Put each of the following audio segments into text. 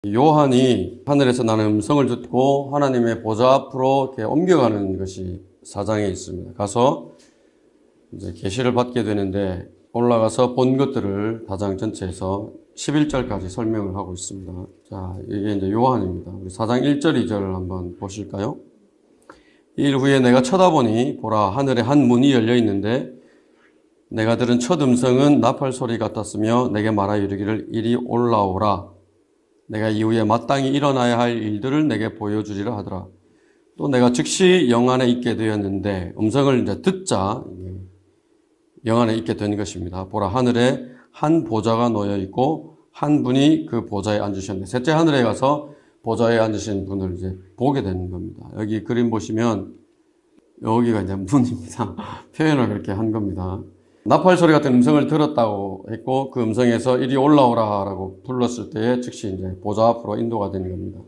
요한이 하늘에서 나는 음성을 듣고 하나님의 보좌 앞으로 이렇게 옮겨가는 것이 4장에 있습니다. 가서 이제 계시를 받게 되는데 올라가서 본 것들을 4장 전체에서 11절까지 설명을 하고 있습니다. 자, 이게 이제 요한입니다. 우리 4장 1절, 2절을 한번 보실까요? 일 후에 내가 쳐다보니 보라 하늘에 한 문이 열려 있는데 내가 들은 첫 음성은 나팔 소리 같았으며 내게 말하여 이르기를 이리 올라오라. 내가 이후에 마땅히 일어나야 할 일들을 내게 보여주리라 하더라. 또 내가 즉시 영 안에 있게 되었는데 음성을 이제 듣자 영 안에 있게 된 것입니다. 보라 하늘에 한 보좌가 놓여 있고 한 분이 그 보좌에 앉으셨는데 셋째 하늘에 가서 보좌에 앉으신 분을 이제 보게 되는 겁니다. 여기 그림 보시면 여기가 이제 문입니다. 표현을 그렇게 한 겁니다. 나팔 소리 같은 음성을 들었다고 했고 그 음성에서 이리 올라오라라고 불렀을 때에 즉시 이제 보좌 앞으로 인도가 되는 겁니다.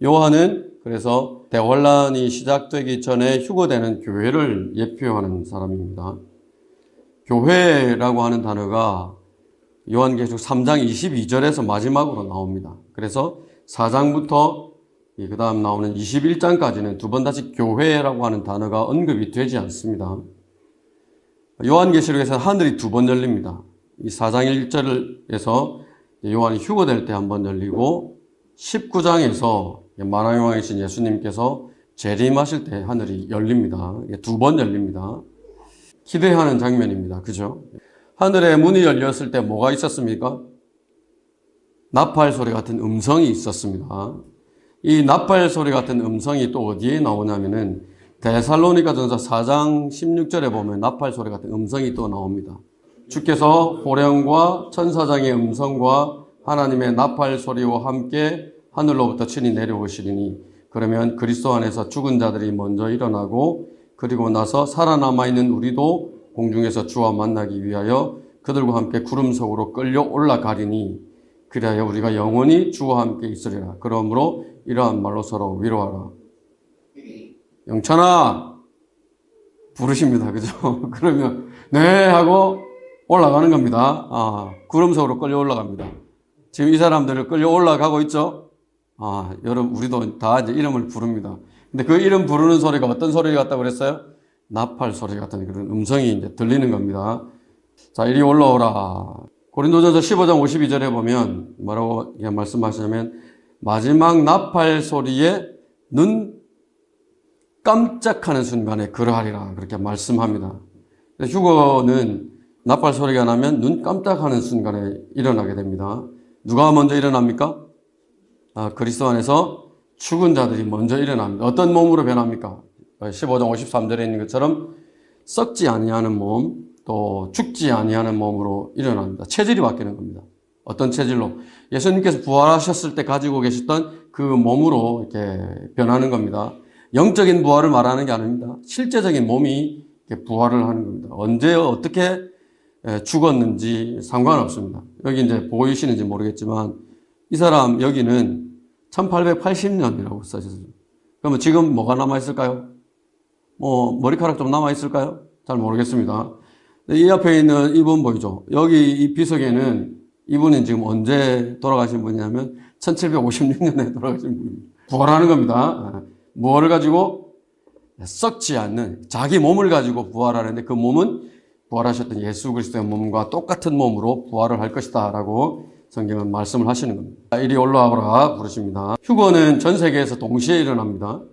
요한은 그래서 대환란이 시작되기 전에 휴거되는 교회를 예표하는 사람입니다. 교회라고 하는 단어가 요한계시록 3장 22절에서 마지막으로 나옵니다. 그래서 4장부터 그 다음 나오는 21장까지는 두 번 다시 교회라고 하는 단어가 언급이 되지 않습니다. 요한계시록에서는 하늘이 두 번 열립니다. 이 4장 1절에서 요한이 휴거될 때 한 번 열리고 19장에서 만왕의 왕이신 예수님께서 재림하실 때 하늘이 열립니다. 두 번 열립니다. 기대하는 장면입니다. 그죠? 하늘에 문이 열렸을 때 뭐가 있었습니까? 나팔 소리 같은 음성이 있었습니다. 이 나팔 소리 같은 음성이 또 어디에 나오냐면은 데살로니가전서 4장 16절에 보면 나팔 소리 같은 음성이 또 나옵니다. 주께서 호령과 천사장의 음성과 하나님의 나팔 소리와 함께 하늘로부터 친히 내려오시리니 그러면 그리스도 안에서 죽은 자들이 먼저 일어나고 그리고 나서 살아남아있는 우리도 공중에서 주와 만나기 위하여 그들과 함께 구름 속으로 끌려 올라가리니 그리하여 우리가 영원히 주와 함께 있으리라. 그러므로 이러한 말로 서로 위로하라. 영찬아 부르십니다. 그죠? 그러면 네 하고 올라가는 겁니다. 구름 속으로 끌려 올라갑니다. 지금 이 사람들을 끌려 올라가고 있죠? 여러분 우리도 다 이제 이름을 부릅니다. 근데 그 이름 부르는 소리가 어떤 소리 같다고 그랬어요? 나팔 소리 같은 그런 음성이 이제 들리는 겁니다. 자, 이리 올라오라. 고린도전서 15장 52절에 보면 뭐라고 말씀하시냐면 마지막 나팔 소리에 눈 깜짝하는 순간에 그러하리라 그렇게 말씀합니다. 휴거는 나팔 소리가 나면 눈 깜짝하는 순간에 일어나게 됩니다. 누가 먼저 일어납니까? 그리스도 안에서 죽은 자들이 먼저 일어납니다. 어떤 몸으로 변합니까? 15장 53절에 있는 것처럼 썩지 아니하는 몸, 또 죽지 아니하는 몸으로 일어납니다. 체질이 바뀌는 겁니다. 어떤 체질로? 예수님께서 부활하셨을 때 가지고 계셨던 그 몸으로 이렇게 변하는 겁니다. 영적인 부활을 말하는 게 아닙니다. 실제적인 몸이 부활을 하는 겁니다. 언제 어떻게 죽었는지 상관없습니다. 여기 이제 보이시는지 모르겠지만 이 사람 여기는 1880년이라고 써있어요. 그러면 지금 뭐가 남아있을까요? 머리카락 좀 남아있을까요? 잘 모르겠습니다. 이 앞에 있는 이분 보이죠? 여기 이 비석에는 이분이 지금 언제 돌아가신 분이냐면 1756년에 돌아가신 분입니다. 부활하는 겁니다. 무엇을 가지고? 썩지 않는 자기 몸을 가지고 부활하는데 그 몸은 부활하셨던 예수 그리스도의 몸과 똑같은 몸으로 부활을 할 것이다 라고 성경은 말씀을 하시는 겁니다. 이리 올라와라 부르십니다. 휴거는 전 세계에서 동시에 일어납니다.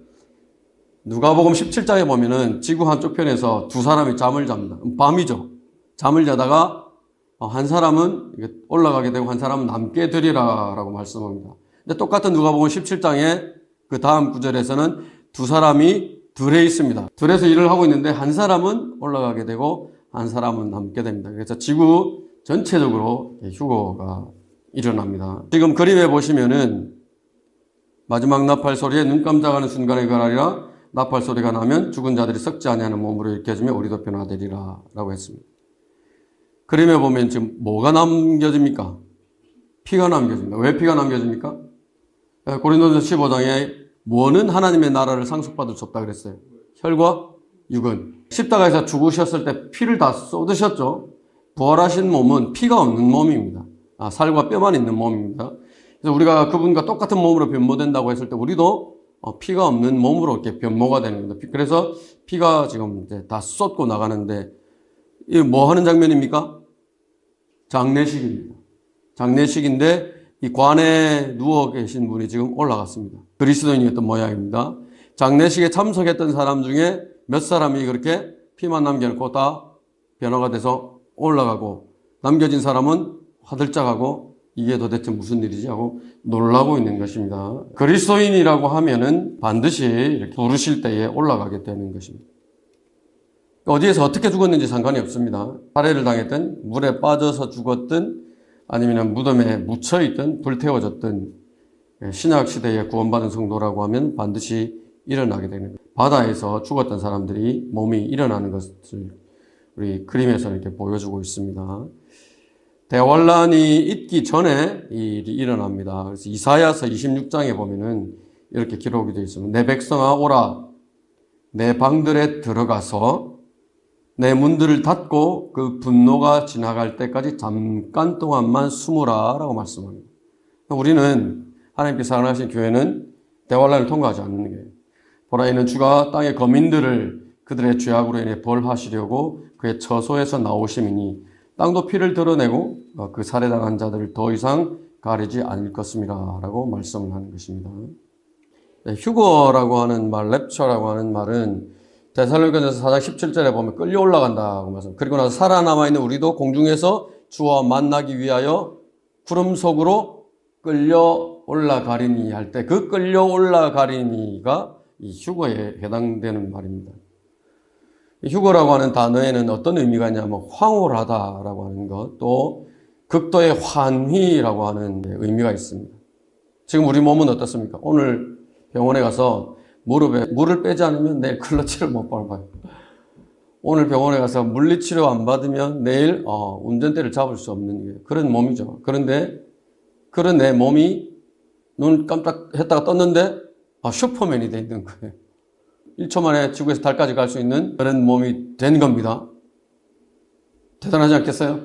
누가복음 17장에 보면은 지구 한쪽 편에서 두 사람이 잠을 잡니다. 밤이죠. 잠을 자다가 한 사람은 올라가게 되고 한 사람은 남게 되리라 라고 말씀합니다. 근데 똑같은 누가복음 17장에 그 다음 구절에서는 두 사람이 들에 있습니다. 들에서 일을 하고 있는데 한 사람은 올라가게 되고 한 사람은 남게 됩니다. 그래서 지구 전체적으로 휴거가 일어납니다. 지금 그림에 보시면은 마지막 나팔 소리에 눈 깜짝하는 순간에 그러하리라. 나팔 소리가 나면 죽은 자들이 썩지 아니하는 몸으로 일깨지며 우리도 변화되리라 라고 했습니다. 그림에 보면 지금 뭐가 남겨집니까? 피가 남겨집니다. 왜 피가 남겨집니까? 고린도전서 15장에 뭐는 하나님의 나라를 상속받을 수 없다 그랬어요. 혈과 육은. 십자가에서 죽으셨을 때 피를 다 쏟으셨죠. 부활하신 몸은 피가 없는 몸입니다. 살과 뼈만 있는 몸입니다. 그래서 우리가 그분과 똑같은 몸으로 변모된다고 했을 때 우리도 피가 없는 몸으로 이렇게 변모가 되는 겁니다. 그래서 피가 지금 이제 다 쏟고 나가는데 이 뭐 하는 장면입니까? 장례식입니다. 장례식인데 이 관에 누워 계신 분이 지금 올라갔습니다. 그리스도인이었던 모양입니다. 장례식에 참석했던 사람 중에 몇 사람이 그렇게 피만 남겨놓고 다 변화가 돼서 올라가고 남겨진 사람은 화들짝하고 이게 도대체 무슨 일이지 하고 놀라고 있는 것입니다. 그리스도인이라고 하면은 반드시 이렇게 부르실 때에 올라가게 되는 것입니다. 어디에서 어떻게 죽었는지 상관이 없습니다. 살해를 당했든 물에 빠져서 죽었든 아니면 무덤에 묻혀있든 불태워졌든 신약시대에 구원받은 성도라고 하면 반드시 일어나게 되는 거예요. 바다에서 죽었던 사람들이 몸이 일어나는 것을 우리 그림에서 이렇게 보여주고 있습니다. 대환란이 있기 전에 이 일이 일어납니다. 그래서 이사야서 26장에 보면은 이렇게 기록이 되어 있습니다. 내 백성아 오라 내 방들에 들어가서 내 문들을 닫고 그 분노가 지나갈 때까지 잠깐 동안만 숨으라 라고 말씀합니다. 우리는 하나님께 사랑하신 교회는 대환란을 통과하지 않는 거예요. 보라 이는 주가 땅의 거민들을 그들의 죄악으로 인해 벌하시려고 그의 처소에서 나오심이니 땅도 피를 드러내고 그 살해당한 자들을 더 이상 가리지 않을 것입니다 라고 말씀을 하는 것입니다. 휴거라고 하는 말, 랩처라고 하는 말은 데살로니가전서 4장 17절에 보면 끌려 올라간다고 말씀. 그리고 나서 살아남아 있는 우리도 공중에서 주와 만나기 위하여 구름 속으로 끌려 올라가리니 할 때 그 끌려 올라가리니가 이 휴거에 해당되는 말입니다. 이 휴거라고 하는 단어에는 어떤 의미가 있냐면 황홀하다라고 하는 것, 또 극도의 환희라고 하는 의미가 있습니다. 지금 우리 몸은 어떻습니까? 오늘 병원에 가서 무릎에 물을 빼지 않으면 내일 클러치를 못 밟아요. 오늘 병원에 가서 물리치료 안 받으면 내일 운전대를 잡을 수 없는 그런 몸이죠. 그런데 그런 내 몸이 눈 깜짝했다가 떴는데 슈퍼맨이 돼 있는 거예요. 1초 만에 지구에서 달까지 갈 수 있는 그런 몸이 된 겁니다. 대단하지 않겠어요?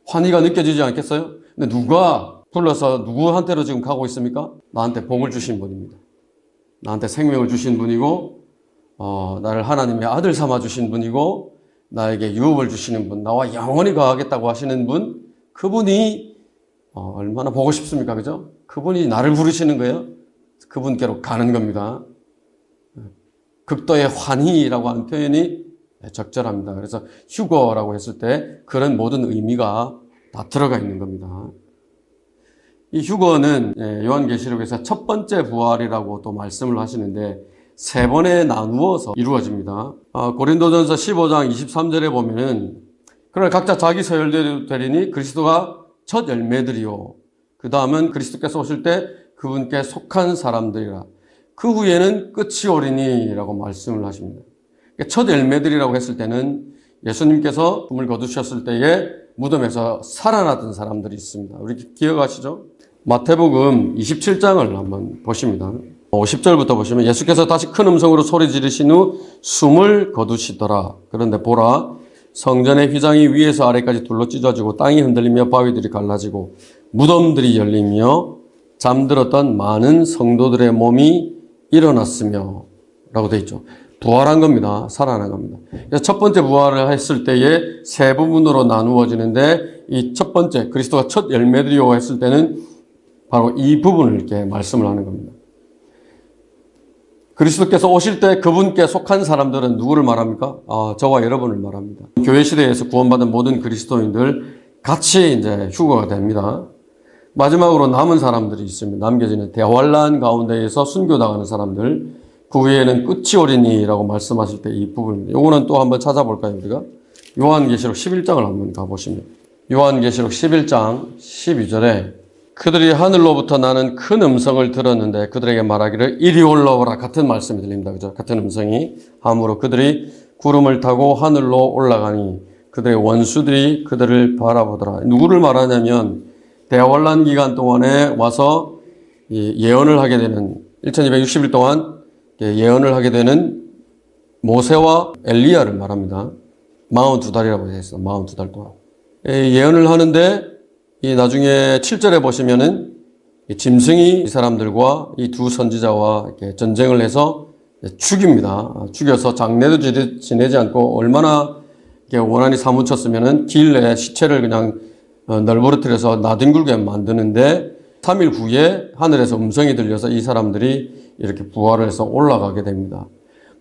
환희가 느껴지지 않겠어요? 근데 누가 불러서 누구한테로 지금 가고 있습니까? 나한테 복을 주신 분입니다. 나한테 생명을 주신 분이고 나를 하나님의 아들 삼아 주신 분이고 나에게 유업을 주시는 분, 나와 영원히 거하겠다고 하시는 분, 그분이 얼마나 보고 싶습니까? 그죠? 그분이 나를 부르시는 거예요. 그분께로 가는 겁니다. 극도의 환희라고 하는 표현이 적절합니다. 그래서 휴거라고 했을 때 그런 모든 의미가 다 들어가 있는 겁니다. 이 휴거는 요한계시록에서 첫 번째 부활이라고 또 말씀을 하시는데 세 번에 나누어서 이루어집니다. 고린도전서 15장 23절에 보면은 그러나 각자 자기 서열대로 되리니 그리스도가 첫 열매들이요. 그 다음은 그리스도께서 오실 때 그분께 속한 사람들이라. 그 후에는 끝이 오리니라고 말씀을 하십니다. 첫 열매들이라고 했을 때는 예수님께서 숨을 거두셨을 때에 무덤에서 살아났던 사람들이 있습니다. 우리 기억하시죠? 마태복음 27장을 한번 보십니다. 50절부터 보시면 예수께서 다시 큰 음성으로 소리 지르신 후 숨을 거두시더라. 그런데 보라 성전의 휘장이 위에서 아래까지 둘러 찢어지고 땅이 흔들리며 바위들이 갈라지고 무덤들이 열리며 잠들었던 많은 성도들의 몸이 일어났으며 라고 되어 있죠. 부활한 겁니다. 살아난 겁니다. 그래서 첫 번째 부활을 했을 때에 세 부분으로 나누어지는데 이 첫 번째 그리스도가 첫 열매들이요 했을 때는 바로 이 부분을 이렇게 말씀을 하는 겁니다. 그리스도께서 오실 때 그분께 속한 사람들은 누구를 말합니까? 저와 여러분을 말합니다. 교회 시대에서 구원받은 모든 그리스도인들 같이 이제 휴거가 됩니다. 마지막으로 남은 사람들이 있습니다. 남겨지는 대환란 가운데에서 순교당하는 사람들, 그 후에는 끝이 오리니라고 말씀하실 때 이 부분, 요거는 또 한번 찾아볼까요, 우리가? 요한계시록 11장을 한번 가보시면, 요한계시록 11장 12절에 그들이 하늘로부터 나는 큰 음성을 들었는데 그들에게 말하기를 이리 올라오라. 같은 말씀이 들립니다. 그죠? 같은 음성이. 함으로 그들이 구름을 타고 하늘로 올라가니 그들의 원수들이 그들을 바라보더라. 누구를 말하냐면 대환란 기간 동안에 와서 예언을 하게 되는 1260일 동안 예언을 하게 되는 모세와 엘리야를 말합니다. 42달이라고 되어 있어. 42달 동안. 예언을 하는데 이 나중에 7절에 보시면은 이 짐승이 이 사람들과 이 두 선지자와 이렇게 전쟁을 해서 죽입니다. 죽여서 장례도 지내지 않고 얼마나 원한이 사무쳤으면은 길 내에 시체를 그냥 널브러뜨려서 나뒹굴게 만드는데 3일 후에 하늘에서 음성이 들려서 이 사람들이 이렇게 부활을 해서 올라가게 됩니다.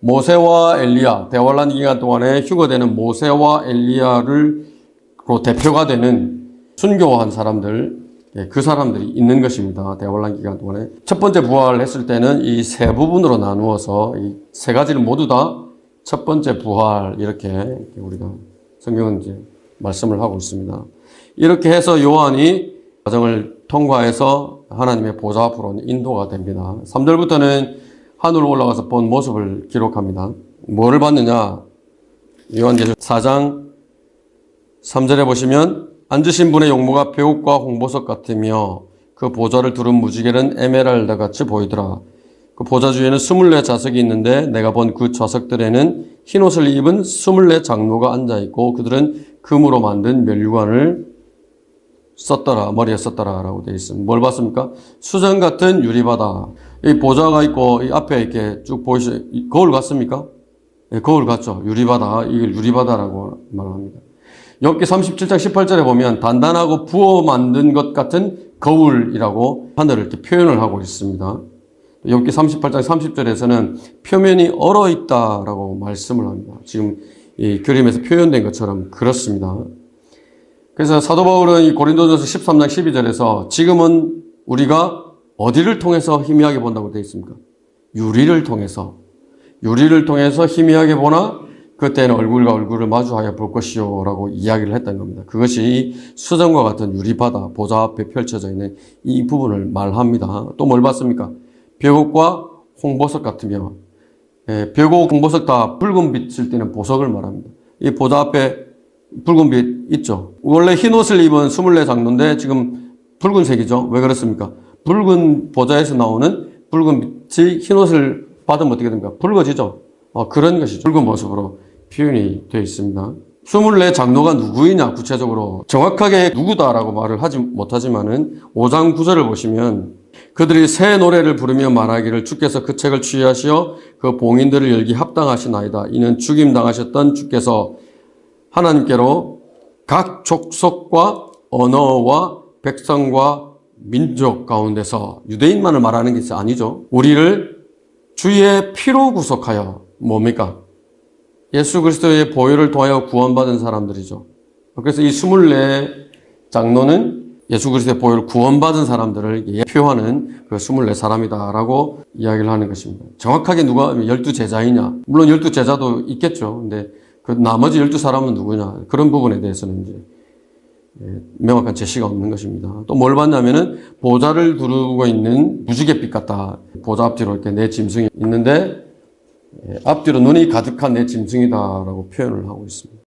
모세와 엘리야, 대환란 기간 동안에 휴거되는 모세와 엘리야를 대표가 되는 순교한 사람들, 그 사람들이 있는 것입니다. 대환란 기간 동안에. 첫 번째 부활을 했을 때는 이 세 부분으로 나누어서 이 세 가지를 모두 다 첫 번째 부활, 이렇게 우리가 성경은 이제 말씀을 하고 있습니다. 이렇게 해서 요한이 과정을 통과해서 하나님의 보좌 앞으로 인도가 됩니다. 3절부터는 하늘로 올라가서 본 모습을 기록합니다. 뭐를 봤느냐? 요한계시록 4장 3절에 보시면 앉으신 분의 용모가 벼옥과 홍보석 같으며 그 보좌를 두른 무지개는 에메랄드 같이 보이더라. 그 보좌 주위에는 24좌석이 있는데 내가 본 그 좌석들에는 흰옷을 입은 24 장로가 앉아있고 그들은 금으로 만든 멸류관을 썼더라. 머리에 썼더라 라고 되어 있습니다. 뭘 봤습니까? 수정 같은 유리바다. 이 보좌가 있고 이 앞에 이렇게 쭉 보이시죠? 거울 같습니까? 네, 거울 같죠. 유리바다. 이걸 유리바다라고 말합니다. 욥기 37장 18절에 보면 단단하고 부어 만든 것 같은 거울이라고 하늘을 이렇게 표현을 하고 있습니다. 욥기 38장 30절에서는 표면이 얼어있다라고 말씀을 합니다. 지금 이 그림에서 표현된 것처럼 그렇습니다. 그래서 사도 바울은 이 고린도전서 13장 12절에서 지금은 우리가 어디를 통해서 희미하게 본다고 되어 있습니까? 유리를 통해서 희미하게 보나 그때는 얼굴과 얼굴을 마주하여 볼 것이요 라고 이야기를 했던 겁니다. 그것이 수정과 같은 유리바다 보좌 앞에 펼쳐져 있는 이 부분을 말합니다. 또 뭘 봤습니까? 벼옥과 홍보석 같으며, 벼옥, 홍보석 다 붉은 빛을 띠는 보석을 말합니다. 이 보좌 앞에 붉은 빛 있죠. 원래 흰 옷을 입은 24 장로인데 지금 붉은색이죠. 왜 그렇습니까? 붉은 보좌에서 나오는 붉은 빛이 흰 옷을 받으면 어떻게 됩니까? 붉어지죠. 그런 것이죠. 붉은 모습으로 표현이 되어 있습니다. 24 장로가 누구이냐 구체적으로 정확하게 누구다라고 말을 하지 못하지만은 5장 9절을 보시면 그들이 새 노래를 부르며 말하기를 주께서 그 책을 취하시어 그 봉인들을 열기 합당하시나이다. 이는 죽임당하셨던 주께서 하나님께로 각 족속과 언어와 백성과 민족 가운데서 유대인만을 말하는 것이 아니죠. 우리를 주의 피로 구속하여 뭡니까? 예수 그리스도의 보혈을 통하여 구원받은 사람들이죠. 그래서 이 24 장로는 예수 그리스도의 보혈을 구원받은 사람들을 예표하는 그 24사람이다라고 이야기를 하는 것입니다. 정확하게 누가 12제자이냐? 물론 12제자도 있겠죠. 근데 그 나머지 12사람은 누구냐? 그런 부분에 대해서는 이제 명확한 제시가 없는 것입니다. 또 뭘 봤냐면은 보좌를 두르고 있는 무지갯빛 같다. 보좌 앞뒤로 이렇게 내 짐승이 있는데 앞뒤로 눈이 가득한 내 짐승이다라고 표현을 하고 있습니다.